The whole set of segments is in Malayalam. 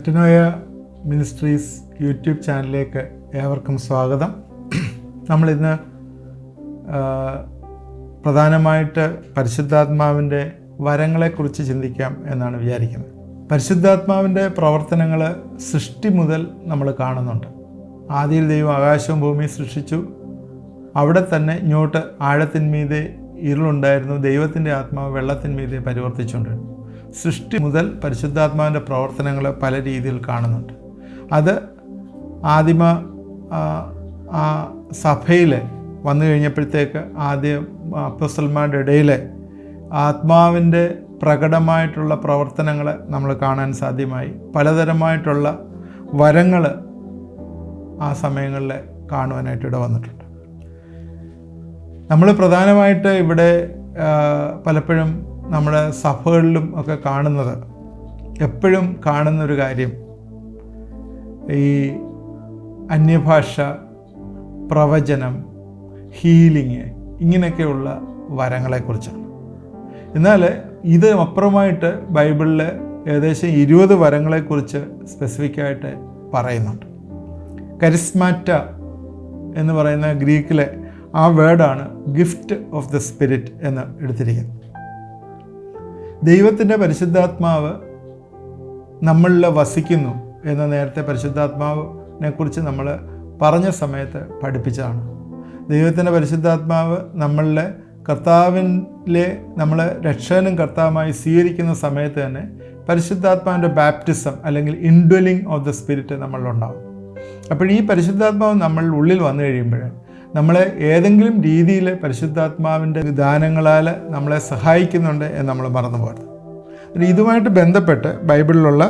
മെറ്റനോയ മിനിസ്ട്രീസ് യൂട്യൂബ് ചാനലിലേക്ക് ഏവർക്കും സ്വാഗതം. നമ്മളിന്ന് പ്രധാനമായിട്ട് പരിശുദ്ധാത്മാവിൻ്റെ വരങ്ങളെക്കുറിച്ച് ചിന്തിക്കാം എന്നാണ് വിചാരിക്കുന്നത്. പരിശുദ്ധാത്മാവിൻ്റെ പ്രവർത്തനങ്ങൾ സൃഷ്ടി മുതൽ നമ്മൾ കാണുന്നുണ്ട്. ആദിയിൽ ദൈവം ആകാശവും ഭൂമിയും സൃഷ്ടിച്ചു. അവിടെ തന്നെ ഇങ്ങോട്ട് ആഴത്തിന്മീതെ ഇരുളുണ്ടായിരുന്നു. ദൈവത്തിൻ്റെ ആത്മാവ് വെള്ളത്തിന്മീതെ പരിവർത്തിച്ചുകൊണ്ടിരുന്നു. സൃഷ്ടി മുതൽ പരിശുദ്ധാത്മാവിൻ്റെ പ്രവർത്തനങ്ങൾ പല രീതിയിൽ കാണുന്നുണ്ട്. അത് ആദിമ സഭയിൽ വന്നു കഴിഞ്ഞപ്പോഴത്തേക്ക് ആദ്യം അപ്പോസ്തലന്മാരുടെ ഇടയിൽ ആത്മാവിൻ്റെ പ്രകടമായിട്ടുള്ള പ്രവർത്തനങ്ങൾ നമ്മൾ കാണാൻ സാധ്യമായി. പലതരമായിട്ടുള്ള വരങ്ങൾ ആ സമയങ്ങളിൽ കാണുവാനായിട്ട് ഇട വന്നിട്ടുണ്ട്. നമ്മൾ പ്രധാനമായിട്ട് ഇവിടെ പലപ്പോഴും നമ്മുടെ സഭകളിലും ഒക്കെ കാണുന്നത്, എപ്പോഴും കാണുന്നൊരു കാര്യം ഈ അന്യഭാഷ, പ്രവചനം, ഹീലിങ്, ഇങ്ങനെയൊക്കെയുള്ള വരങ്ങളെക്കുറിച്ചാണ്. എന്നാൽ ഇത് അപ്പുറമായിട്ട് ബൈബിളിൽ ഏകദേശം 20 വരങ്ങളെക്കുറിച്ച് സ്പെസിഫിക്കായിട്ട് പറയുന്നുണ്ട്. കരിസ്മാറ്റ എന്ന് പറയുന്ന ഗ്രീക്കിലെ ആ വേർഡാണ് ഗിഫ്റ്റ് ഓഫ് ദ സ്പിരിറ്റ് എന്ന് എടുത്തിരിക്കുന്നത്. ദൈവത്തിൻ്റെ പരിശുദ്ധാത്മാവ് നമ്മളിൽ വസിക്കുന്നു എന്ന് നേരത്തെ പരിശുദ്ധാത്മാവിനെ കുറിച്ച് നമ്മൾ പറഞ്ഞ സമയത്ത് പഠിപ്പിച്ചതാണ്. ദൈവത്തിൻ്റെ പരിശുദ്ധാത്മാവ് നമ്മളിലെ കർത്താവിലെ നമ്മൾ രക്ഷകനും കർത്താവുമായി സ്വീകരിക്കുന്ന സമയത്ത് തന്നെ പരിശുദ്ധാത്മാവിൻ്റെ ബാപ്റ്റിസം അല്ലെങ്കിൽ ഇൻഡ്വെല്ലിംഗ് ഓഫ് ദ സ്പിരിറ്റ് നമ്മളിലുണ്ടാകും. അപ്പോൾ ഈ പരിശുദ്ധാത്മാവ് നമ്മളുടെ ഉള്ളിൽ വന്നു കഴിയുമ്പോൾ നമ്മളെ ഏതെങ്കിലും രീതിയിൽ പരിശുദ്ധാത്മാവിൻ്റെ ദാനങ്ങളാൽ നമ്മളെ സഹായിക്കുന്നുണ്ട് എന്ന് നമ്മൾ മറന്നു പോകരുത്. ഇതുമായിട്ട് ബന്ധപ്പെട്ട് ബൈബിളിലുള്ള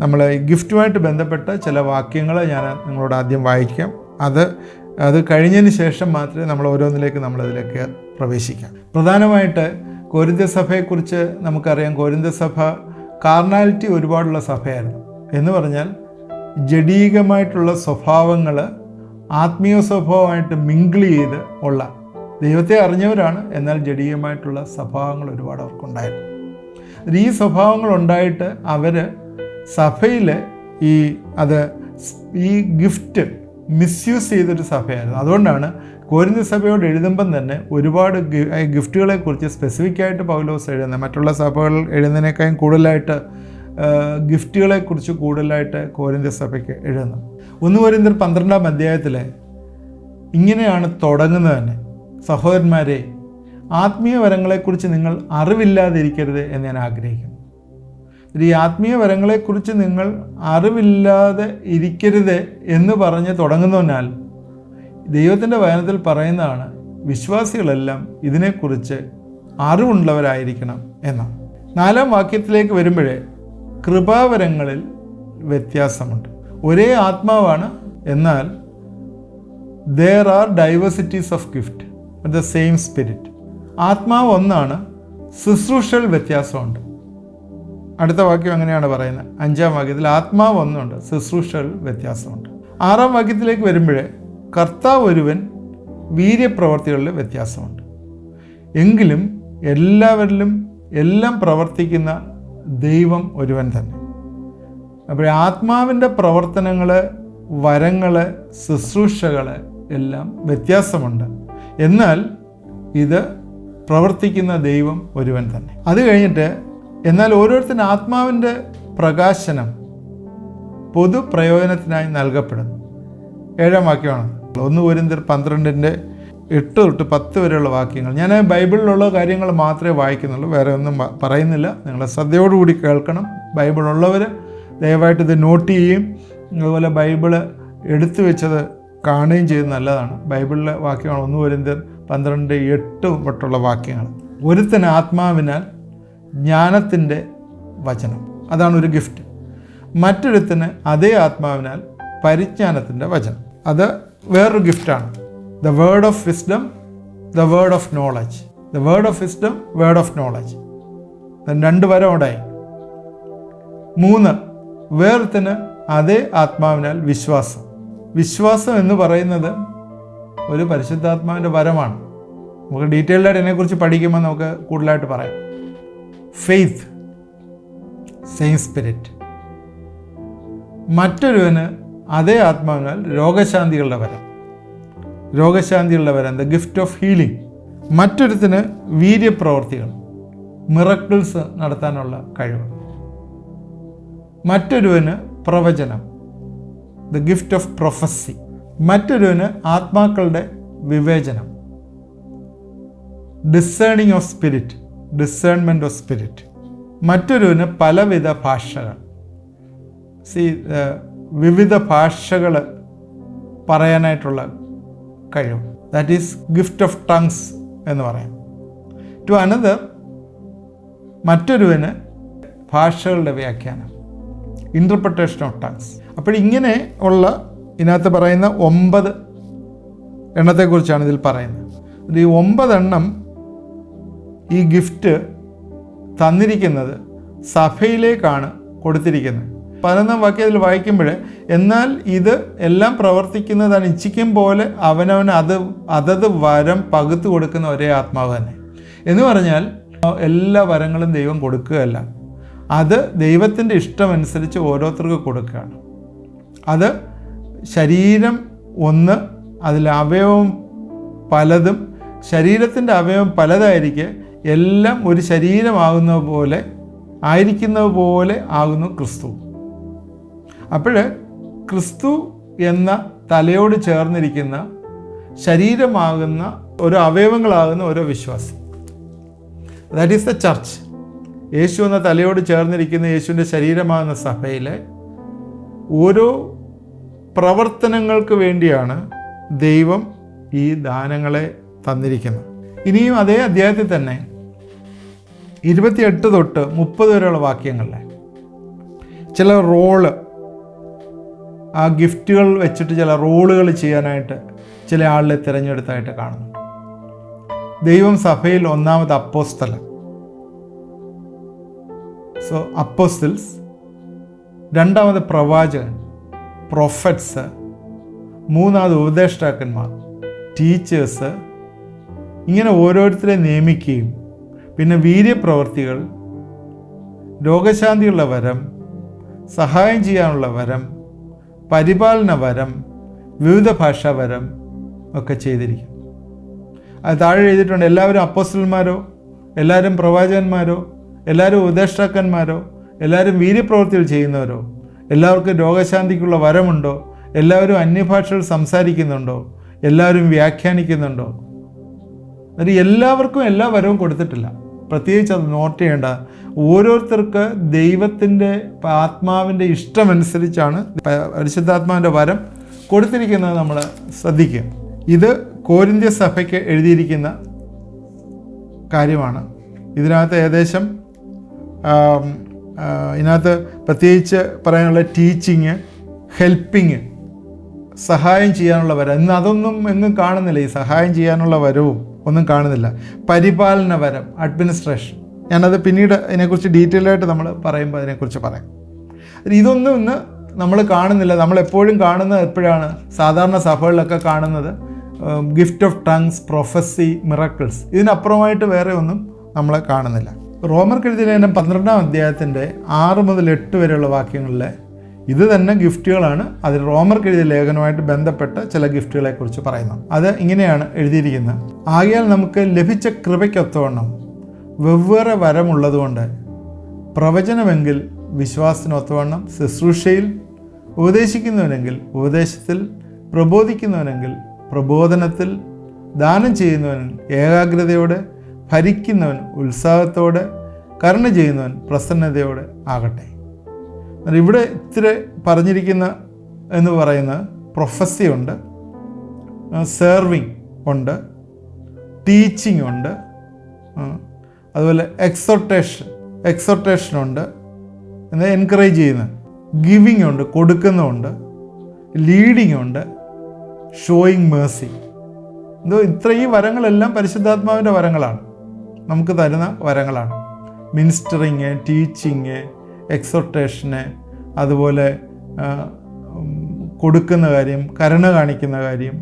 നമ്മളെ ഗിഫ്റ്റുമായിട്ട് ബന്ധപ്പെട്ട ചില വാക്യങ്ങൾ ഞാൻ നിങ്ങളോട് ആദ്യം വായിക്കാം. അത് കഴിഞ്ഞതിന് ശേഷം മാത്രമേ നമ്മൾ ഓരോന്നിലേക്ക് നമ്മളതിലേക്ക് പ്രവേശിക്കാം. പ്രധാനമായിട്ട് കൊരിന്ത്യ സഭയെക്കുറിച്ച് നമുക്കറിയാം. കൊരിന്ത്യ സഭ കാർണാലിറ്റി ഒരുപാടുള്ള സഭയായിരുന്നു. എന്ന് പറഞ്ഞാൽ ജഡീകമായിട്ടുള്ള സ്വഭാവങ്ങൾ ആത്മീയ സ്വഭാവമായിട്ട് മിങ്കിൾ ചെയ്ത് ഉള്ള, ദൈവത്തെ അറിഞ്ഞവരാണ്, എന്നാൽ ജഡീയമായിട്ടുള്ള സ്വഭാവങ്ങൾ ഒരുപാട് അവർക്കുണ്ടായിരുന്നു. ഈ സ്വഭാവങ്ങൾ ഉണ്ടായിട്ട് അവർ സഭയിൽ ഈ ഗിഫ്റ്റ് മിസ്യൂസ് ചെയ്തൊരു സഭയായിരുന്നു. അതുകൊണ്ടാണ് കൊരിന്ത്യ സഭയോട് എഴുതുമ്പം തന്നെ ഒരുപാട് ഗിഫ്റ്റുകളെക്കുറിച്ച് സ്പെസിഫിക്കായിട്ട് പൗലോസ് എഴുതുന്നത്. മറ്റുള്ള സഭകൾ എഴുതുന്നതിനേക്കാളും കൂടുതലായിട്ട് ഗിഫ്റ്റുകളെക്കുറിച്ച് കൂടുതലായിട്ട് കൊരിന്ത്യ സഭയ്ക്ക് എഴുതുന്നു. 1 കൊരിന്ത്യർ 12-ാം അധ്യായത്തിൽ ഇങ്ങനെയാണ് തുടങ്ങുന്നത് തന്നെ: സഹോദരന്മാരെ, ആത്മീയ വരങ്ങളെക്കുറിച്ച് നിങ്ങൾ അറിവില്ലാതിരിക്കരുത് എന്ന് ഞാൻ ആഗ്രഹിക്കുന്നു. ഈ ആത്മീയ വരങ്ങളെക്കുറിച്ച് നിങ്ങൾ അറിവില്ലാതെ ഇരിക്കരുത് എന്ന് പറഞ്ഞ് തുടങ്ങുന്നതിനാൽ ദൈവത്തിൻ്റെ വചനത്തിൽ പറയുന്നതാണ് വിശ്വാസികളെല്ലാം ഇതിനെക്കുറിച്ച് അറിവുള്ളവരായിരിക്കണം എന്നാണ്. 4-ാം വാക്യത്തിലേക്ക് വരുമ്പോഴേ കൃപാവരങ്ങളിൽ വ്യത്യാസമുണ്ട്. ഒരേ ആത്മാവാണ്, എന്നാൽ there are diversities of gift but the same spirit. ആത്മാവ് ഒന്നാണ്, ശുശ്രൂഷകൾ വ്യത്യാസമുണ്ട്. അടുത്ത വാക്യം അങ്ങനെയാണ് പറയുന്നത്. 5-ാം വാക്യത്തിൽ ആത്മാവ് ഒന്നുണ്ട്, ശുശ്രൂഷകൾ വ്യത്യാസമുണ്ട്. 6-ാം വാക്യത്തിലേക്ക് വരുമ്പോഴേ കർത്താവ് ഒരുവൻ, വീര്യപ്രവർത്തികളിൽ വ്യത്യാസമുണ്ട്. എങ്കിലും എല്ലാവരിലും എല്ലാം പ്രവർത്തിക്കുന്ന ദൈവം ഒരുവൻ തന്നെ. അപ്പോൾ ആത്മാവിൻ്റെ പ്രവർത്തനങ്ങൾ, വരങ്ങൾ, ശുശ്രൂഷകൾ എല്ലാം വ്യത്യാസമുണ്ട്, എന്നാൽ ഇത് പ്രവർത്തിക്കുന്ന ദൈവം ഒരുവൻ തന്നെ. അത് കഴിഞ്ഞിട്ട് എന്നാൽ ഓരോരുത്തരും ആത്മാവിൻ്റെ പ്രകാശനം പൊതു പ്രയോജനത്തിനായി നൽകപ്പെടുന്നു. 7-ാം വാക്യമാണ് 1 കൊരിന്ത്യർ 12-ന്റെ 8 തൊട്ട് 10 വരെയുള്ള വാക്യങ്ങൾ. ഞാൻ ബൈബിളിലുള്ള കാര്യങ്ങൾ മാത്രമേ വായിക്കുന്നുള്ളൂ, വേറെ ഒന്നും പറയുന്നില്ല. നിങ്ങൾ ശ്രദ്ധയോടുകൂടി കേൾക്കണം. ബൈബിളുള്ളവർ ദയവായിട്ട് ഇത് നോട്ട് ചെയ്യുകയും അതുപോലെ ബൈബിള് എടുത്തു വെച്ചത് കാണുകയും ചെയ്യുന്നത് നല്ലതാണ്. ബൈബിളിലെ വാക്യമാണ് 1 കൊരിന്ത്യർ 12:8 തൊട്ടുള്ള വാക്യങ്ങൾ. ഒരുത്തൻ ആത്മാവിനാൽ ജ്ഞാനത്തിൻ്റെ വചനം, അതാണ് ഒരു ഗിഫ്റ്റ്. മറ്റൊരുത്തന് അതേ ആത്മാവിനാൽ പരിജ്ഞാനത്തിൻ്റെ വചനം, അത് വേറൊരു ഗിഫ്റ്റാണ്. The word of wisdom, the word of knowledge. The word of wisdom, word of knowledge. 2 വരം ഉണ്ടായി. 3, വേറൊരുത്തന് അതേ ആത്മാവിനാൽ വിശ്വാസം. വിശ്വാസം എന്ന് പറയുന്നത് ഒരു പരിശുദ്ധാത്മാവിൻ്റെ വരമാണ്. നമുക്ക് ഡീറ്റെയിൽഡായിട്ട് ഇതിനെക്കുറിച്ച് പഠിക്കുമ്പോൾ നമുക്ക് കൂടുതലായിട്ട് പറയാം. Faith, same spirit. മറ്റൊരുവന് അതേ ആത്മാവിനാൽ രോഗശാന്തികളുടെ വരം, ദ ഗിഫ്റ്റ് ഓഫ് ഹീലിംഗ്. മറ്റൊരുത്തിന് വീര്യപ്രവർത്തികൾ, മിറക്കിൾസ് നടത്താനുള്ള കഴിവ്. മറ്റൊരുവന് പ്രവചനം, ദ ഗിഫ്റ്റ് ഓഫ് പ്രൊഫസി. മറ്റൊരുവന് ആത്മാക്കളുടെ വിവേചനം, discerning of spirit, discernment of spirit. മറ്റൊരുവന് പലവിധ ഭാഷകൾ, വിവിധ ഭാഷകൾ പറയാനായിട്ടുള്ള കഴിവ്, that is gift of tongues എന്ന് പറയാം. ടു അനദർ, മറ്റൊരുവന് ഭാഷകളുടെ വ്യാഖ്യാനം, ഇൻ്റർപ്രിട്ടേഷൻ ഓഫ് ടങ്സ്. അപ്പോഴിങ്ങനെ ഉള്ള ഇതിനകത്ത് പറയുന്ന 9 എണ്ണത്തെക്കുറിച്ചാണ് ഇതിൽ പറയുന്നത്. ഈ 9 എണ്ണം ഈ ഗിഫ്റ്റ് തന്നിരിക്കുന്നത് സഭയിലേക്കാണ് കൊടുത്തിരിക്കുന്നത്. 11-ാം വാക്യത്തിൽ വായിക്കുമ്പോൾ, എന്നാൽ ഇത് എല്ലാം പ്രവർത്തിക്കുന്നത് താൻ ഇച്ഛിക്കും പോലെ അവനവന് അതത് വരം പകുത്തു കൊടുക്കുന്ന ഒരേ ആത്മാവ് തന്നെ. എന്ന് പറഞ്ഞാൽ എല്ലാ വരങ്ങളും ദൈവം കൊടുക്കുകയല്ല, അത് ദൈവത്തിൻ്റെ ഇഷ്ടമനുസരിച്ച് ഓരോരുത്തർക്ക് കൊടുക്കുകയാണ്. അത് ശരീരം ഒന്ന്, അതിൽ അവയവം പലതും, ശരീരത്തിൻ്റെ അവയവം പലതായിരിക്കെ എല്ലാം ഒരു ശരീരമാകുന്നത് പോലെ ആകുന്നു ക്രിസ്തു. അപ്പോൾ ക്രിസ്തു എന്ന തലയോട് ചേർന്നിരിക്കുന്ന ശരീരമാകുന്ന ഓരോ അവയവങ്ങളാകുന്ന ഓരോ വിശ്വാസി, ദാറ്റ് ഈസ് ദ ചർച്ച്. യേശു എന്ന തലയോട് ചേർന്നിരിക്കുന്ന യേശുവിൻ്റെ ശരീരമാകുന്ന സഭയിലെ ഓരോ പ്രവർത്തനങ്ങൾക്ക് വേണ്ടിയാണ് ദൈവം ഈ ദാനങ്ങളെ തന്നിരിക്കുന്നത്. ഇനിയും അതേ അധ്യായത്തിൽ തന്നെ 28 തൊട്ട് 30 വരെയുള്ള വാക്യങ്ങളിലെ ചില റോള്, ആ ഗിഫ്റ്റുകൾ വെച്ചിട്ട് ചില റോളുകൾ ചെയ്യാനായിട്ട് ചില ആളിനെ തിരഞ്ഞെടുത്തായിട്ട് കാണുന്നു. ദൈവം സഭയിൽ ഒന്നാമത് അപ്പോസ്തലൻ, സോ അപ്പോസ്തൽസ്. രണ്ടാമത് പ്രവാചകൻ, പ്രൊഫറ്റ്സ്. മൂന്നാമത് ഉപദേഷ്ടാക്കന്മാർ, ടീച്ചേഴ്സ്. ഇങ്ങനെ ഓരോരുത്തരെ നിയമിക്കുകയും പിന്നെ വീര്യപ്രവർത്തികൾ, രോഗശാന്തിയുള്ള വരം, സഹായം ചെയ്യാനുള്ള വരം, പരിപാലന വരം, വിവിധ ഭാഷാ വരം ഒക്കെ ചെയ്തിരിക്കും. അത് താഴെ എഴുതിയിട്ടുണ്ട്, എല്ലാവരും അപ്പോസ്തലന്മാരോ, എല്ലാവരും പ്രവാചകന്മാരോ, എല്ലാവരും ഉപദേഷ്ടാക്കന്മാരോ, എല്ലാവരും വീര്യപ്രവർത്തികൾ ചെയ്യുന്നവരോ, എല്ലാവർക്കും രോഗശാന്തിക്കുള്ള വരമുണ്ടോ, എല്ലാവരും അന്യഭാഷകൾ സംസാരിക്കുന്നുണ്ടോ, എല്ലാവരും വ്യാഖ്യാനിക്കുന്നുണ്ടോ? എന്നിട്ട് എല്ലാവർക്കും എല്ലാ വരവും കൊടുത്തിട്ടില്ല. പ്രത്യേകിച്ച് അത് നോട്ട് ചെയ്യേണ്ട, ഓരോരുത്തർക്ക് ദൈവത്തിൻ്റെ ആത്മാവിൻ്റെ ഇഷ്ടമനുസരിച്ചാണ് പരിശുദ്ധാത്മാവിൻ്റെ വരം കൊടുത്തിരിക്കുന്നത്. നമ്മൾ ശ്രദ്ധിക്കുക. ഇത് കോരിന്ത്യ സഭയ്ക്ക് എഴുതിയിരിക്കുന്ന കാര്യമാണ്. ഇതിനകത്ത് ഏകദേശം ഇതിനകത്ത് പ്രത്യേകിച്ച് പറയാനുള്ള ടീച്ചിങ്, ഹെൽപ്പിങ്, സഹായം ചെയ്യാനുള്ള വരം. ഇന്ന് അതൊന്നും എങ്ങും കാണുന്നില്ല. ഈ സഹായം ചെയ്യാനുള്ള വരവും ഒന്നും കാണുന്നില്ല. പരിപാലന വരം, അഡ്മിനിസ്ട്രേഷൻ. ഞാനത് പിന്നീട് അതിനെക്കുറിച്ച് ഡീറ്റെയിൽ ആയിട്ട് നമ്മൾ പറയുമ്പോൾ അതിനെക്കുറിച്ച് പറയാം. ഇതൊന്നും ഇന്ന് നമ്മൾ കാണുന്നില്ല. നമ്മളെപ്പോഴും കാണുന്നത് എപ്പോഴാണ്? സാധാരണ സഭകളിലൊക്കെ കാണുന്നത് gift of tongues, prophecy, miracles. ഇതിനപ്പുറമായിട്ട് വേറെ ഒന്നും നമ്മൾ കാണുന്നില്ല. റോമർക്ക് എഴുതിയ ലേഖനം 12-ാം അധ്യായത്തിൻ്റെ 6 മുതൽ 8 വരെയുള്ള വാക്യങ്ങളിലെ ഇത് തന്നെ ഗിഫ്റ്റുകളാണ്. അതിൽ റോമർക്ക് എഴുതിയ ലേഖനവുമായിട്ട് ബന്ധപ്പെട്ട ചില ഗിഫ്റ്റുകളെക്കുറിച്ച് പറയുന്നു. അത് ഇങ്ങനെയാണ് എഴുതിയിരിക്കുന്നത്: ആകയാൽ നമുക്ക് ലഭിച്ച കൃപയ്ക്കൊത്തവണ്ണം വെവ്വേറെ വരമുള്ളതുകൊണ്ട് പ്രവചനമെങ്കിൽ വിശ്വാസത്തിനൊത്തവണ്ണം, ശുശ്രൂഷയിൽ ഉപദേശിക്കുന്നവനെങ്കിൽ ഉപദേശത്തിൽ, പ്രബോധിക്കുന്നവനെങ്കിൽ പ്രബോധനത്തിൽ, ദാനം ചെയ്യുന്നവൻ ഏകാഗ്രതയോടെ, ഭരിക്കുന്നവൻ ഉത്സാഹത്തോടെ, കരുണ ചെയ്യുന്നവൻ പ്രസന്നതയോടെ ആകട്ടെ. ഇവിടെ ഇത്തിരി പറഞ്ഞിരിക്കുന്ന എന്ന് പറയുന്ന പ്രൊഫസി ഉണ്ട്, സെർവിങ് ഉണ്ട്, ടീച്ചിങ് ഉണ്ട്, അതുപോലെ എക്സോർട്ടേഷൻ ഉണ്ട്, എന്നാൽ എൻകറേജ് ചെയ്യുന്ന, ഗിവിങ് ഉണ്ട്, കൊടുക്കുന്നുണ്ട്, ലീഡിങ് ഉണ്ട്, ഷോയിങ് മേഴ്സി. ഈ വരങ്ങളെല്ലാം പരിശുദ്ധാത്മാവിൻ്റെ വരങ്ങളാണ്, നമുക്ക് തരുന്ന വരങ്ങളാണ്. മിനിസ്റ്ററിങ്, ടീച്ചിങ്, എക്സോർട്ടേഷന്, അതുപോലെ കൊടുക്കുന്ന കാര്യം, കരുണ കാണിക്കുന്ന കാര്യം,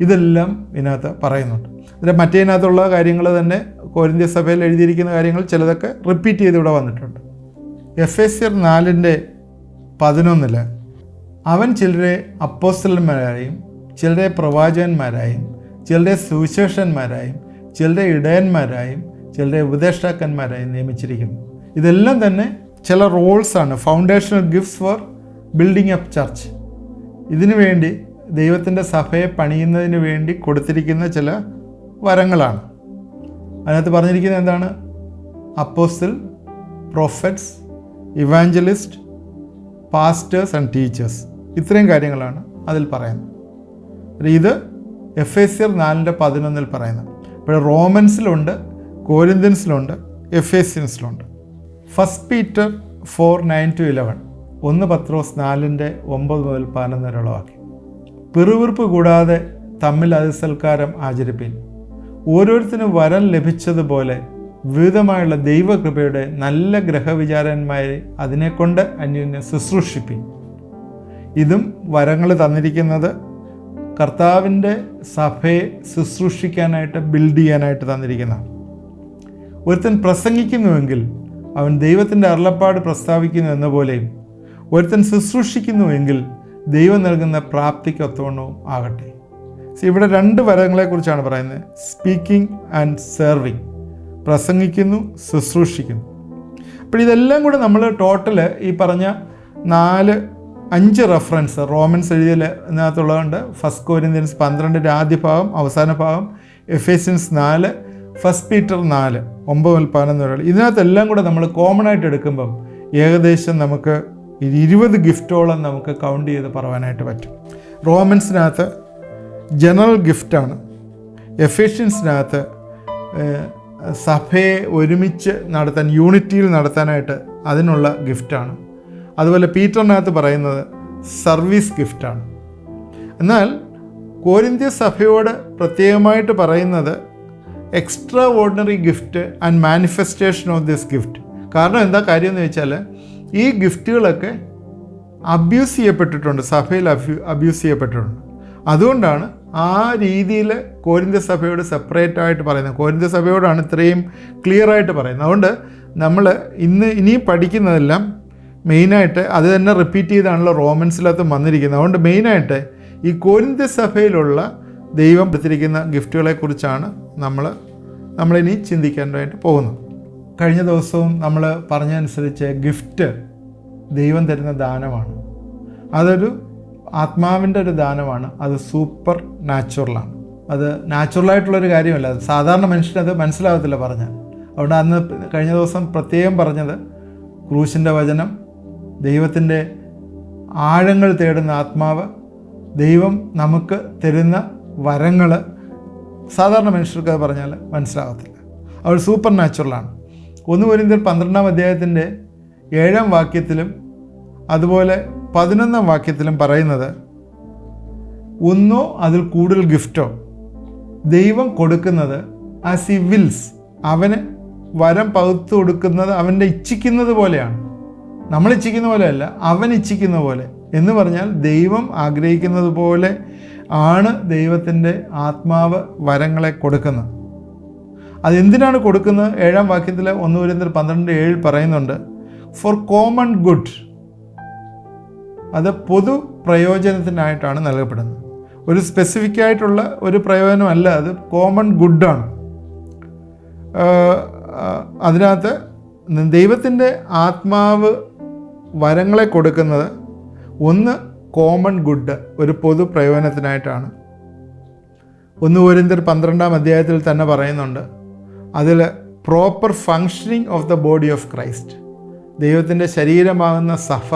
ഇതെല്ലാം ഇതിനകത്ത് പറയുന്നുണ്ട്. ഇതിൽ മറ്റേതിനകത്തുള്ള കാര്യങ്ങൾ തന്നെ കോരിന്ത്യ സഭയിൽ എഴുതിയിരിക്കുന്ന കാര്യങ്ങൾ ചിലതൊക്കെ റിപ്പീറ്റ് ചെയ്ത് ഇവിടെ വന്നിട്ടുണ്ട്. എഫേസ്യർ 4-ന്റെ 11 അവൻ ചിലരെ അപ്പോസ്തലന്മാരായും ചിലരെ പ്രവാചകന്മാരായും ചിലരെ സുവിശേഷന്മാരായും ചിലരെ ഇടയന്മാരായും ചിലരെ ഉപദേഷ്ടാക്കന്മാരായും നിയമിച്ചിരിക്കുന്നു. ഇതെല്ലാം തന്നെ ചില റോൾസാണ്, foundational gifts for building up church. ഇതിനു വേണ്ടി ദൈവത്തിൻ്റെ സഭയെ പണിയുന്നതിന് വേണ്ടി കൊടുത്തിരിക്കുന്ന ചില വരങ്ങളാണ്. അതിനകത്ത് പറഞ്ഞിരിക്കുന്നത് എന്താണ്? അപ്പോസ്തൽ, prophets, evangelist, pastors and teachers. ഇത്രയും കാര്യങ്ങളാണ് അതിൽ പറയുന്നത്. ഇത് എഫേസ്യർ 4:11 പറയുന്നത്. ഇപ്പോൾ റോമൻസിലുണ്ട്, കോരിന്ത്യൻസിലുണ്ട്, എഫേസ്യൻസിലുണ്ട്. 1 പീറ്റർ 4:9-11, 1 പത്രോസ് 4:9-11 വരെയുള്ള വാക്യം. പിറുവിറുപ്പ് കൂടാതെ തമ്മിൽ അതിസൽക്കാരം ആചരിപ്പിൻ. ഓരോരുത്തരും വരം ലഭിച്ചതുപോലെ വിവിധമായുള്ള ദൈവകൃപയുടെ നല്ല ഗ്രഹവിചാരന്മാരെ അതിനെക്കൊണ്ട് അന്യോന്യം ശുശ്രൂഷിപ്പിൻ. ഇതും വരങ്ങൾ തന്നിരിക്കുന്നത് കർത്താവിൻ്റെ സഭയെ ശുശ്രൂഷിക്കാനായിട്ട്, ബിൽഡ് ചെയ്യാനായിട്ട് തന്നിരിക്കുന്നതാണ്. ഒരുത്തൻ പ്രസംഗിക്കുന്നുവെങ്കിൽ അവൻ ദൈവത്തിൻ്റെ അരുളപ്പാട് പ്രസ്താവിക്കുന്നു എന്ന പോലെയും ഒരുത്തൻ ശുശ്രൂഷിക്കുന്നുവെങ്കിൽ ദൈവം നൽകുന്ന പ്രാപ്തിക്കൊത്തവണ്ണവും ആകട്ടെ. ഇവിടെ 2 വരങ്ങളെക്കുറിച്ചാണ് പറയുന്നത്: സ്പീക്കിംഗ് ആൻഡ് സെർവിങ്. പ്രസംഗിക്കുന്നു, ശുശ്രൂഷിക്കുന്നു. അപ്പോൾ ഇതെല്ലാം കൂടെ നമ്മൾ ടോട്ടൽ ഈ പറഞ്ഞ 5 റെഫറൻസ് റോമൻസ് എഴുതിയതിനകത്തുള്ളതുകൊണ്ട് 1 കൊരിന്ത്യൻസ് 12 ആദ്യ ഭാഗം, അവസാന ഭാഗം, എഫേസ്യൻസ് 4, 1 പീറ്റർ 4, 9-11 വരെ. ഇതിനകത്തെല്ലാം കൂടെ നമ്മൾ കോമൺ ആയിട്ട് എടുക്കുമ്പം ഏകദേശം നമുക്ക് 20 ഗിഫ്റ്റോളം നമുക്ക് കൗണ്ട് ചെയ്ത് പറയാനായിട്ട് പറ്റും. റോമൻസിനകത്ത് ജനറൽ ഗിഫ്റ്റാണ്. എഫേഷ്യൻസിനകത്ത് സഭയെ ഒരുമിച്ച് നടത്താൻ, യൂണിറ്റിയിൽ നടത്താനായിട്ട് അതിനുള്ള ഗിഫ്റ്റാണ്. അതുപോലെ പീറ്ററിനകത്ത് പറയുന്നത് സർവീസ് ഗിഫ്റ്റാണ്. എന്നാൽ കോരിന്ത്യ സഭയോട് പ്രത്യേകമായിട്ട് പറയുന്നത് extra ordinary gift and manifestation of this gift. കാരണം എന്താ കാര്യം എന്ന് വെച്ചാൽ ഈ ഗിഫ്റ്റുകളൊക്കെ അബ്യൂസ് ചെയ്യപ്പെട്ടിട്ടുണ്ട്, സഭയിൽ അബ്യൂസ് ചെയ്യപ്പെട്ടിട്ടുണ്ട്. അതുകൊണ്ടാണ് ആ രീതിയിൽ കോരിന്ത്യ സഭയോട് സെപ്പറേറ്റ് ആയിട്ട് പറയുന്നത്. കോരിന്ത്യ സഭയോടാണ് ഇത്രയും ക്ലിയർ ആയിട്ട് പറയുന്നത്. അതുകൊണ്ട് നമ്മൾ ഇനിയും പഠിക്കുന്നതെല്ലാം മെയിനായിട്ട് അത് തന്നെ റിപ്പീറ്റ് ചെയ്താണല്ലോ റോമൻസിലകത്ത് വന്നിരിക്കുന്നത്. അതുകൊണ്ട് മെയിനായിട്ട് ഈ കോരിന്ത്യ സഭയിലുള്ള ദൈവം എടുത്തിരിക്കുന്ന ഗിഫ്റ്റുകളെക്കുറിച്ചാണ് നമ്മളിനി ചിന്തിക്കാനായിട്ട് പോകുന്നത്. കഴിഞ്ഞ ദിവസവും നമ്മൾ പറഞ്ഞതനുസരിച്ച് ഗിഫ്റ്റ് ദൈവം തരുന്ന ദാനമാണ്. അതൊരു ആത്മാവിൻ്റെ ഒരു ദാനമാണ്. അത് സൂപ്പർ നാച്ചുറലാണ്. അത് നാച്ചുറലായിട്ടുള്ളൊരു കാര്യമല്ല. അത് സാധാരണ മനുഷ്യനത് മനസ്സിലാകത്തില്ല പറഞ്ഞാൽ. അതുകൊണ്ട് അന്ന് കഴിഞ്ഞ ദിവസം പ്രത്യേകം പറഞ്ഞത് ക്രൂശിൻ്റെ വചനം, ദൈവത്തിൻ്റെ ആഴങ്ങൾ തേടുന്ന ആത്മാവ്, ദൈവം നമുക്ക് തരുന്ന വരങ്ങൾ സാധാരണ മനുഷ്യർക്ക് അത് പറഞ്ഞാൽ മനസ്സിലാകത്തില്ല. അവർ സൂപ്പർ നാച്ചുറലാണ്. 1 കൊരിന്ത്യർ 12-ാം അധ്യായത്തിൻ്റെ 7-ാം വാക്യത്തിലും അതുപോലെ 11-ാം വാക്യത്തിലും പറയുന്നത് ഒന്നോ അതിൽ കൂടുതൽ ഗിഫ്റ്റോ ദൈവം കൊടുക്കുന്നത് ആസ് ഹി വിൽസ്. അവന് വരം പകുത്തു കൊടുക്കുന്നത് അവൻ്റെ ഇച്ഛിക്കുന്നത് പോലെയാണ്. നമ്മൾ ഇച്ഛിക്കുന്ന പോലെയല്ല, അവൻ ഇച്ഛിക്കുന്ന പോലെ. എന്ന് പറഞ്ഞാൽ ദൈവം ആഗ്രഹിക്കുന്നത് പോലെ ആണ് ദൈവത്തിൻ്റെ ആത്മാവ് വരങ്ങളെ കൊടുക്കുന്നത്. അതെന്തിനാണ് കൊടുക്കുന്നത്? 7-ാം വാക്യത്തിൽ 1 കൊരിന്ത്യർ 12:7 പറയുന്നുണ്ട്, ഫോർ കോമൺ ഗുഡ്. അത് പൊതു പ്രയോജനത്തിനായിട്ടാണ് നൽകപ്പെടുന്നത്. ഒരു സ്പെസിഫിക് ആയിട്ടുള്ള ഒരു പ്രയോജനമല്ല, അത് കോമൺ ഗുഡാണ്. അതിനകത്ത് ദൈവത്തിൻ്റെ ആത്മാവ് വരങ്ങളെ കൊടുക്കുന്നത് ഒന്ന് കോമൺ ഗുഡ്, ഒരു പൊതു പ്രയോജനത്തിനായിട്ടാണ്. 1 കൊരിന്ത്യർ 12-ാം അധ്യായത്തിൽ തന്നെ പറയുന്നുണ്ട്, അതിൽ proper functioning of the body of Christ. ദൈവത്തിൻ്റെ ശരീരമാകുന്ന സഭ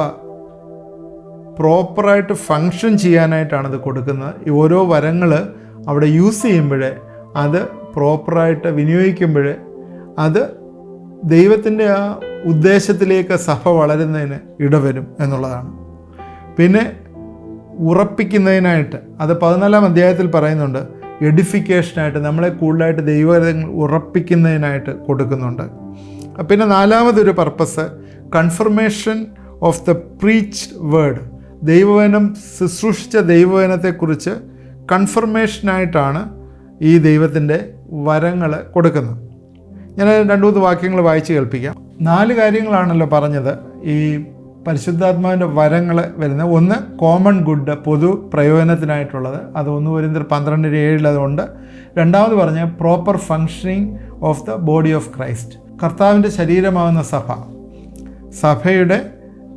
പ്രോപ്പറായിട്ട് ഫങ്ഷൻ ചെയ്യാനായിട്ടാണ് ഇത് കൊടുക്കുന്നത്. ഈ ഓരോ വരങ്ങൾ അവിടെ യൂസ് ചെയ്യുമ്പോൾ, അത് പ്രോപ്പറായിട്ട് വിനിയോഗിക്കുമ്പോൾ അത് ദൈവത്തിൻ്റെ ആ ഉദ്ദേശത്തിലേക്ക് സഭ വളരുന്നതിന് ഇടവരും എന്നുള്ളതാണ്. പിന്നെ ഉറപ്പിക്കുന്നതിനായിട്ട്, അത് 14-ാം അധ്യായത്തിൽ പറയുന്നുണ്ട്, എഡിഫിക്കേഷനായിട്ട് നമ്മളെ കൂടുതലായിട്ട് ദൈവങ്ങൾ ഉറപ്പിക്കുന്നതിനായിട്ട് കൊടുക്കുന്നുണ്ട്. പിന്നെ 4-മതൊരു purpose confirmation of the preached word. ദൈവവചനം, ശുശ്രൂഷിച്ച ദൈവവചനത്തെക്കുറിച്ച് കൺഫർമേഷനായിട്ടാണ് ഈ ദൈവത്തിൻ്റെ വരങ്ങൾ കൊടുക്കുന്നത്. ഞാൻ 2-3 വാക്യങ്ങൾ വായിച്ച് കേൾപ്പിക്കാം. 4 കാര്യങ്ങളാണല്ലോ പറഞ്ഞത്. ഈ പരിശുദ്ധാത്മാവിൻ്റെ വരങ്ങൾ വരുന്നത്. ഒന്ന് കോമൺ ഗുഡ്, പൊതു പ്രയോജനത്തിനായിട്ടുള്ളത്, അത് 1 കൊരിന്ത്യർ 12:7 അതുണ്ട്. രണ്ടാമത് പറഞ്ഞ proper functioning of the body of Christ, കർത്താവിൻ്റെ ശരീരമാകുന്ന സഭയുടെ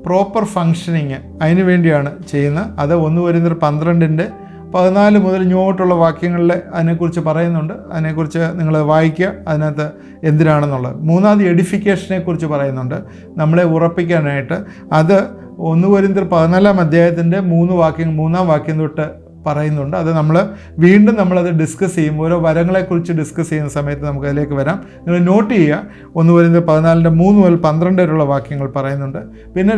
പ്രോപ്പർ ഫങ്ഷനിങ് അതിനു വേണ്ടിയാണ് ചെയ്യുന്നത്. അത് 1 കൊരിന്ത്യർ 12:14 മുതൽ ഇങ്ങോട്ടുള്ള വാക്യങ്ങളിൽ അതിനെക്കുറിച്ച് പറയുന്നുണ്ട്. അതിനെക്കുറിച്ച് നിങ്ങൾ വായിക്കുക, അതിനകത്ത് എന്തിനാണെന്നുള്ളത്. മൂന്നാമത് എഡിഫിക്കേഷനെ കുറിച്ച് പറയുന്നുണ്ട്, നമ്മളെ ഉറപ്പിക്കാനായിട്ട്. അത് 1 കൊരിന്ത്യർ 14 അധ്യായത്തിൻ്റെ 3 വാക്യം തൊട്ട് പറയുന്നുണ്ട്. അത് നമ്മളത് ഡിസ്കസ് ചെയ്യും. ഓരോ വരങ്ങളെക്കുറിച്ച് ഡിസ്കസ് ചെയ്യുന്ന സമയത്ത് നമുക്ക് അതിലേക്ക് വരാം. നിങ്ങൾ നോട്ട് ചെയ്യുക. 1 കൊരിന്ത്യർ 14:3 മുതൽ 12 വരെയുള്ള വാക്യങ്ങൾ പറയുന്നുണ്ട്. പിന്നെ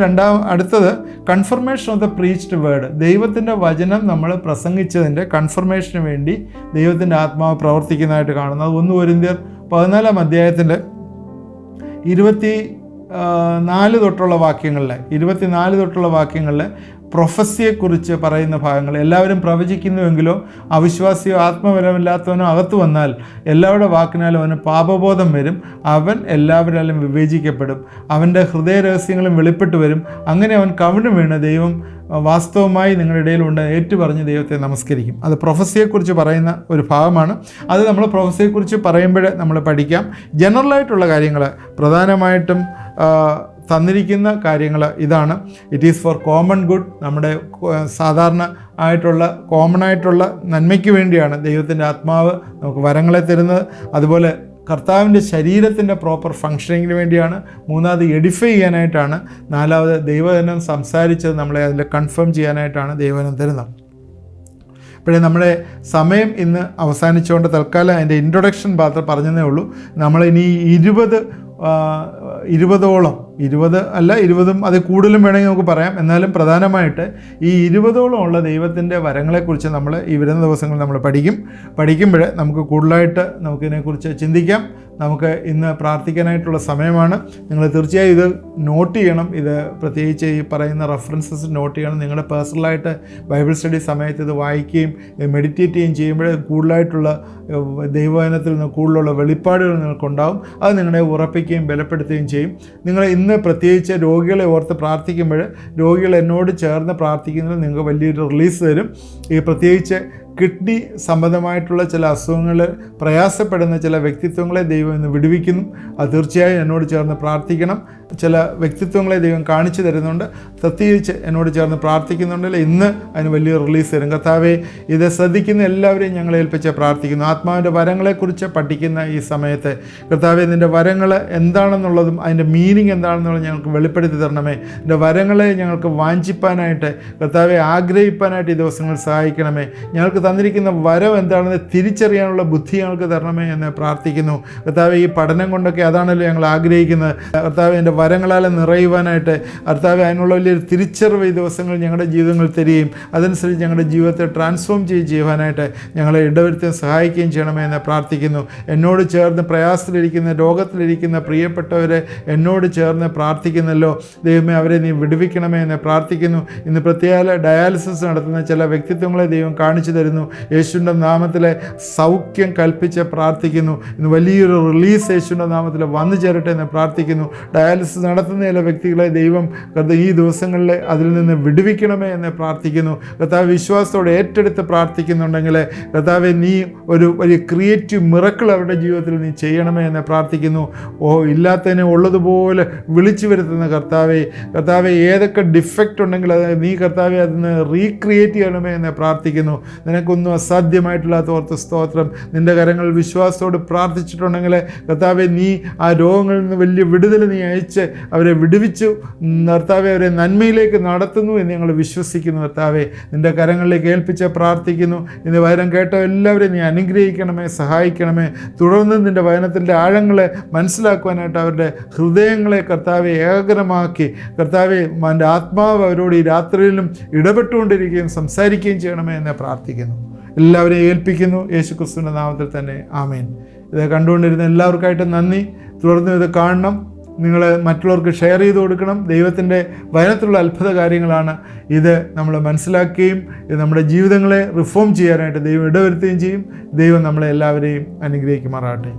അടുത്തത് confirmation of the preached word, ദൈവത്തിൻ്റെ വചനം നമ്മൾ പ്രസംഗിച്ചതിൻ്റെ കൺഫർമേഷന് വേണ്ടി ദൈവത്തിൻ്റെ ആത്മാവ് പ്രവർത്തിക്കുന്നതായിട്ട് കാണുന്നത്. 1 കൊരിന്ത്യർ 14 അധ്യായത്തിൻ്റെ 24 തൊട്ടുള്ള വാക്യങ്ങളിൽ പ്രൊഫസിയെക്കുറിച്ച് പറയുന്ന ഭാഗങ്ങൾ, എല്ലാവരും പ്രവചിക്കുന്നുവെങ്കിലോ അവിശ്വാസിയോ ആത്മബലമില്ലാത്തവനോ അകത്തു വന്നാൽ എല്ലാവരുടെ വാക്കിനാലും അവന് പാപബോധം വരും, അവൻ എല്ലാവരാലും വിവേചിക്കപ്പെടും, അവൻ്റെ ഹൃദയരഹസ്യങ്ങളും വെളിപ്പെട്ടു വരും, അങ്ങനെ അവൻ കവിണ് വീണ് ദൈവം വാസ്തവമായി നിങ്ങളുടെ ഇടയിലുണ്ട് ഏറ്റുപറഞ്ഞ് ദൈവത്തെ നമസ്കരിക്കും. അത് പ്രൊഫസിയെക്കുറിച്ച് പറയുന്ന ഒരു ഭാഗമാണ്. അത് നമ്മൾ പ്രൊഫസിയെക്കുറിച്ച് പറയുമ്പോൾ നമ്മൾ പഠിക്കാം. ജനറലായിട്ടുള്ള കാര്യങ്ങൾ പ്രധാനമായിട്ടും തന്നിരിക്കുന്ന കാര്യങ്ങൾ ഇതാണ്. It is for common good, നമ്മുടെ സാധാരണ ആയിട്ടുള്ള കോമൺ ആയിട്ടുള്ള നന്മയ്ക്ക് വേണ്ടിയാണ് ദൈവത്തിൻ്റെ ആത്മാവ് നമുക്ക് വരങ്ങളെ തരുന്നത്. അതുപോലെ കർത്താവിൻ്റെ ശരീരത്തിൻ്റെ പ്രോപ്പർ ഫങ്ഷനിങ്ങിന് വേണ്ടിയാണ്. മൂന്നാമത് എഡിഫൈ ചെയ്യാനായിട്ടാണ്. നാലാമത് ദൈവവചനം സംസാരിച്ചത് നമ്മളെ അതിൽ കൺഫേം ചെയ്യാനായിട്ടാണ് ദൈവവചനം തരുന്നത്. ഇപ്പോഴേ നമ്മുടെ സമയം ഇന്ന് അവസാനിച്ചുകൊണ്ട് തൽക്കാലം അതിൻ്റെ ഇൻട്രൊഡക്ഷൻ മാത്രം പറഞ്ഞതേ ഉള്ളൂ. നമ്മളിനി 20ഓളം 20ഉം അത് കൂടുതലും വേണമെങ്കിൽ നമുക്ക് പറയാം. എന്നാലും പ്രധാനമായിട്ട് ഈ 20ഓളം ഉള്ള ദൈവത്തിൻ്റെ വരങ്ങളെക്കുറിച്ച് നമ്മൾ ഈ വരുന്ന ദിവസങ്ങളിൽ നമ്മൾ പഠിക്കുമ്പോൾ നമുക്ക് കൂടുതലായിട്ട് നമുക്കിതിനെക്കുറിച്ച് ചിന്തിക്കാം. നമുക്ക് ഇന്ന് പ്രാർത്ഥിക്കാനായിട്ടുള്ള സമയമാണ്. നിങ്ങൾ തീർച്ചയായും ഇത് നോട്ട് ചെയ്യണം. ഇത് പ്രത്യേകിച്ച് ഈ പറയുന്ന റെഫറൻസസ് നോട്ട് ചെയ്യണം. നിങ്ങളുടെ പേഴ്സണലായിട്ട് ബൈബിൾ സ്റ്റഡി സമയത്ത് ഇത് വായിക്കുകയും മെഡിറ്റേറ്റ് ചെയ്യുകയും ചെയ്യുമ്പോൾ കൂടുതലായിട്ടുള്ള ദൈവവചനത്തിൽ നിന്ന് കൂടുതലുള്ള വെളിപ്പാടുകൾ നിങ്ങൾക്കുണ്ടാകും. അത് നിങ്ങളെ ഉറപ്പിക്കുകയും ബലപ്പെടുത്തുകയും ചെയ്യും. നിങ്ങൾ ഇന്ന് പ്രത്യേകിച്ച് രോഗികളെ ഓർത്ത് പ്രാർത്ഥിക്കുമ്പോൾ രോഗികൾ എന്നോട് ചേർന്ന് പ്രാർത്ഥിക്കുന്നതിൽ നിങ്ങൾക്ക് വലിയൊരു റിലീസ് തരും. ഈ പ്രത്യേകിച്ച് കിഡ്നി സംബന്ധമായിട്ടുള്ള ചില അസുഖങ്ങളിൽ പ്രയാസപ്പെടുന്ന ചില വ്യക്തിത്വങ്ങളെ ദൈവം ഇന്ന് വിടുവിക്കുന്നു. അത് തീർച്ചയായും എന്നോട് ചേർന്ന് പ്രാർത്ഥിക്കണം. ചില വ്യക്തിത്വങ്ങളെ ദൈവം കാണിച്ചു തരുന്നുണ്ട്. പ്രത്യേകിച്ച് എന്നോട് ചേർന്ന് പ്രാർത്ഥിക്കുന്നുണ്ടല്ലോ, ഇന്ന് അതിന് വലിയ റിലീസ് തരും. കർത്താവേ, ഇത് ശ്രദ്ധിക്കുന്ന എല്ലാവരെയും ഞങ്ങളെ ഏൽപ്പിച്ച് പ്രാർത്ഥിക്കുന്നു. ആത്മാവിൻ്റെ വരങ്ങളെക്കുറിച്ച് പഠിക്കുന്ന ഈ സമയത്ത് കർത്താവേ, നിൻ്റെ വരങ്ങൾ എന്താണെന്നുള്ളതും അതിൻ്റെ മീനിങ് എന്താണെന്നുള്ളത് ഞങ്ങൾക്ക് വെളിപ്പെടുത്തി തരണമേ. നിൻ്റെ വരങ്ങളെ ഞങ്ങൾക്ക് വാഞ്ചിപ്പാനായിട്ട് കർത്താവെ ആഗ്രഹിപ്പാനായിട്ട് ഈ ദിവസങ്ങൾ സഹായിക്കണമേ. ഞങ്ങൾക്ക് തന്നിരിക്കുന്ന വരം എന്താണെന്ന് തിരിച്ചറിയാനുള്ള ബുദ്ധി ഞങ്ങൾക്ക് തരണമേ എന്ന് പ്രാർത്ഥിക്കുന്നു. കർത്താവെ, ഈ പഠനം കൊണ്ടൊക്കെ അതാണല്ലോ ഞങ്ങൾ ആഗ്രഹിക്കുന്നത്. കർത്താവെ, എൻ്റെ വരങ്ങളാൽ നിറയുവാനായിട്ട് കർത്താവെ അതിനുള്ള വലിയൊരു തിരിച്ചറിവ് ഈ ദിവസങ്ങൾ ഞങ്ങളുടെ ജീവിതങ്ങളിൽ തരികയും അതനുസരിച്ച് ഞങ്ങളുടെ ജീവിതത്തെ ട്രാൻസ്ഫോം ചെയ്യുവാനായിട്ട് ഞങ്ങളെ ഇടവരുത്താൻ സഹായിക്കുകയും ചെയ്യണമേ എന്ന് പ്രാർത്ഥിക്കുന്നു. എന്നോട് ചേർന്ന് പ്രയാസത്തിലിരിക്കുന്ന രോഗത്തിലിരിക്കുന്ന പ്രിയപ്പെട്ടവരെ എന്നോട് ചേർന്ന് പ്രാർത്ഥിക്കുന്നല്ലോ ദൈവമേ, അവരെ നീ വിടുവിക്കണമേ എന്ന് പ്രാർത്ഥിക്കുന്നു. ഇന്ന് പ്രത്യേക ഡയാലിസിസ് നടത്തുന്ന ചില വ്യക്തിത്വങ്ങളെ ദൈവം കാണിച്ചു തരുന്നു. യേശുവിൻ്റെ നാമത്തിലെ സൗഖ്യം കൽപ്പിച്ച് പ്രാർത്ഥിക്കുന്നു. ഇന്ന് വലിയൊരു റിലീസ് യേശുവിൻ്റെ നാമത്തിൽ വന്നു ചേരട്ടെ എന്ന് പ്രാർത്ഥിക്കുന്നു. ഡയാലിസിസ് നടത്തുന്ന ചില വ്യക്തികളെ ദൈവം ഈ ദിവസങ്ങളിൽ അതിൽ നിന്ന് വിടുവിക്കണമേ എന്ന് പ്രാർത്ഥിക്കുന്നു. കർത്താവ്, വിശ്വാസത്തോടെ ഏറ്റെടുത്ത് പ്രാർത്ഥിക്കുന്നുണ്ടെങ്കിൽ കർത്താവെ, നീ ഒരു വലിയ ക്രിയേറ്റീവ് മിറക്കിൾ അവരുടെ ജീവിതത്തിൽ നീ ചെയ്യണമേ എന്ന് പ്രാർത്ഥിക്കുന്നു. ഇല്ലാത്തതിനെ ഉള്ളതുപോലെ വിളിച്ചു വരുത്തുന്ന കർത്താവെ, ഏതൊക്കെ ഡിഫക്റ്റ് ഉണ്ടെങ്കിൽ അത് നീ കർത്താവെ അതിന് റീക്രിയേറ്റ് ചെയ്യണമേ എന്ന് പ്രാർത്ഥിക്കുന്നു. നിനക്കൊന്നും അസാധ്യമായിട്ടില്ലാത്ത ഓർത്ത് സ്തോത്രം. നിൻ്റെ കരങ്ങളിൽ വിശ്വാസത്തോട് പ്രാർത്ഥിച്ചിട്ടുണ്ടെങ്കിൽ കർത്താവെ, നീ ആ രോഗങ്ങളിൽ നിന്ന് വലിയ വിടുതൽ നീ അയച്ച് അവരെ വിടുവിച്ചു കർത്താവെ, അവരെ നന്മയിലേക്ക് നടത്തുന്നു എന്ന് ഞങ്ങൾ വിശ്വസിക്കുന്നു. കർത്താവെ, നിൻ്റെ കരങ്ങളിലേക്ക് ഏൽപ്പിച്ച് പ്രാർത്ഥിക്കുന്നു. ഇന്ന് വചനം കേട്ട എല്ലാവരെയും നീ അനുഗ്രഹിക്കണമേ, സഹായിക്കണമേ. തുടർന്ന് നിൻ്റെ വചനത്തിൻ്റെ ആഴങ്ങളെ മനസ്സിലാക്കുവാനായിട്ട് അവരുടെ ഹൃദയങ്ങളെ കർത്താവെ ഏകഗ്രമാക്കി കർത്താവെ, എൻ്റെ ആത്മാവ് അവരോട് ഈ രാത്രിയിലും ഇടപെട്ടുകൊണ്ടിരിക്കുകയും സംസാരിക്കുകയും ചെയ്യണമേ എന്ന് പ്രാർത്ഥിക്കുന്നു. എല്ലാവരെയും ഏൽപ്പിക്കുന്നു യേശു ക്രിസ്തുവിൻ്റെ നാമത്തിൽ തന്നെ, ആമേൻ. ഇത് കണ്ടുകൊണ്ടിരുന്ന എല്ലാവർക്കായിട്ട് നന്ദി. തുടർന്ന് ഇത് കാണണം, നിങ്ങൾ മറ്റുള്ളവർക്ക് ഷെയർ ചെയ്ത് കൊടുക്കണം. ദൈവത്തിൻ്റെ വചനത്തിലുള്ള അത്ഭുത കാര്യങ്ങളാണ് ഇത്. നമ്മൾ മനസ്സിലാക്കുകയും ഇത് നമ്മുടെ ജീവിതങ്ങളെ റിഫോം ചെയ്യാനായിട്ട് ദൈവം ഇടവരുത്തുകയും ചെയ്യും. ദൈവം നമ്മളെ എല്ലാവരെയും അനുഗ്രഹിക്കുമാറാകട്ടെ.